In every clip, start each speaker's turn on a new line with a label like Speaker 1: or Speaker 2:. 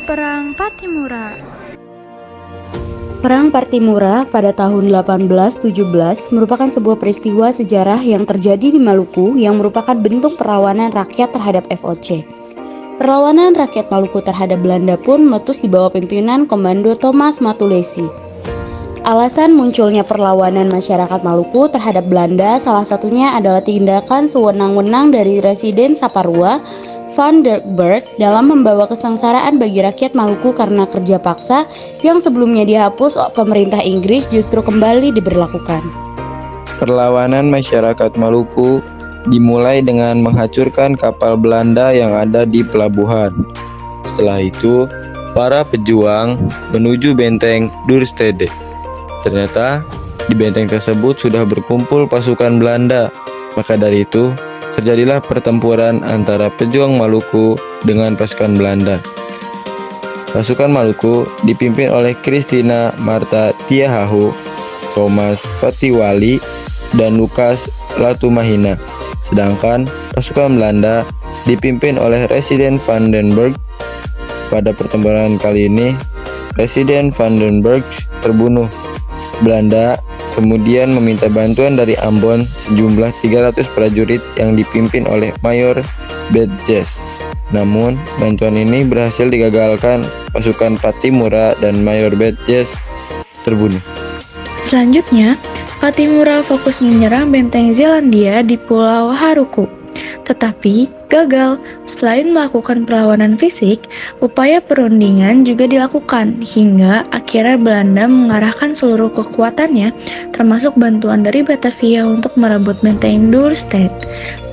Speaker 1: Perang Pattimura.
Speaker 2: Perang Pattimura pada tahun 1817 merupakan sebuah peristiwa sejarah yang terjadi di Maluku yang merupakan bentuk perlawanan rakyat terhadap VOC. Perlawanan rakyat Maluku terhadap Belanda pun meletus di bawah pimpinan Komando Thomas Matulesi. Alasan munculnya perlawanan masyarakat Maluku terhadap Belanda salah satunya adalah tindakan sewenang-wenang dari Residen Saparua Van der Burgt dalam membawa kesengsaraan bagi rakyat Maluku karena kerja paksa yang sebelumnya dihapus pemerintah Inggris justru kembali diberlakukan.
Speaker 3: Perlawanan masyarakat Maluku dimulai dengan menghancurkan kapal Belanda yang ada di pelabuhan. Setelah itu, para pejuang menuju benteng Duurstede. Ternyata di benteng tersebut sudah berkumpul pasukan Belanda. Maka dari itu, terjadilah pertempuran antara pejuang Maluku dengan pasukan Belanda. Pasukan Maluku dipimpin oleh Christina Marta Tiahahu, Thomas Patiwali, dan Lukas Latumahina. Sedangkan pasukan Belanda dipimpin oleh Residen Van den Burgt. Pada pertempuran kali ini, Residen Van den Burgt terbunuh. Belanda kemudian meminta bantuan dari Ambon sejumlah 300 prajurit yang dipimpin oleh Mayor Bedges. Namun, bantuan ini berhasil digagalkan. Pasukan Pattimura dan Mayor Bedges terbunuh.
Speaker 1: Selanjutnya, Pattimura fokus menyerang benteng Zelandia di Pulau Haruku. Tetapi gagal. Selain melakukan perlawanan fisik, upaya perundingan juga dilakukan hingga akhirnya Belanda mengarahkan seluruh kekuatannya termasuk bantuan dari Batavia untuk merebut benteng Duurstede.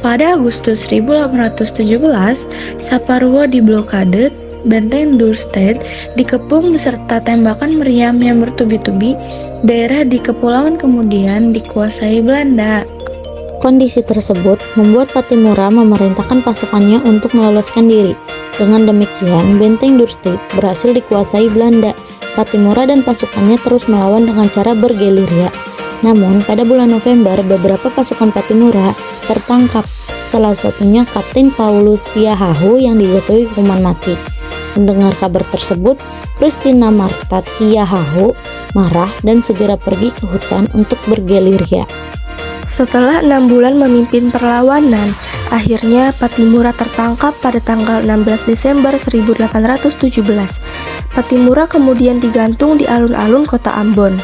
Speaker 1: Pada Agustus 1817, Saparua diblokade, benteng Duurstede dikepung beserta tembakan meriam yang bertubi-tubi. Daerah di kepulauan kemudian dikuasai Belanda.
Speaker 2: Kondisi tersebut membuat Pattimura memerintahkan pasukannya untuk meloloskan diri. Dengan demikian, benteng Duurstede berhasil dikuasai Belanda. Pattimura dan pasukannya terus melawan dengan cara bergerilya. Namun, pada bulan November, beberapa pasukan Pattimura tertangkap. Salah satunya Kapten Paulus Tiahahu yang dijatuhi hukuman mati. Mendengar kabar tersebut, Christina Marta Tiahahu marah dan segera pergi ke hutan untuk bergerilya.
Speaker 4: Setelah 6 bulan memimpin perlawanan, akhirnya Pattimura tertangkap pada tanggal 16 Desember 1817. Pattimura kemudian digantung di alun-alun kota Ambon.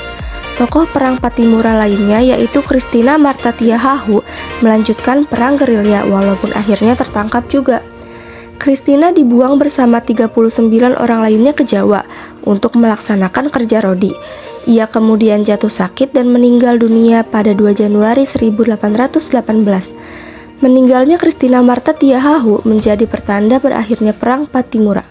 Speaker 4: Tokoh perang Pattimura lainnya yaitu Christina Marta Tiahahu melanjutkan perang gerilya walaupun akhirnya tertangkap juga. Christina dibuang bersama 39 orang lainnya ke Jawa untuk melaksanakan kerja rodi. Ia kemudian jatuh sakit dan meninggal dunia pada 2 Januari 1818. Meninggalnya Christina Marta Tiahahu menjadi pertanda berakhirnya perang Pattimura.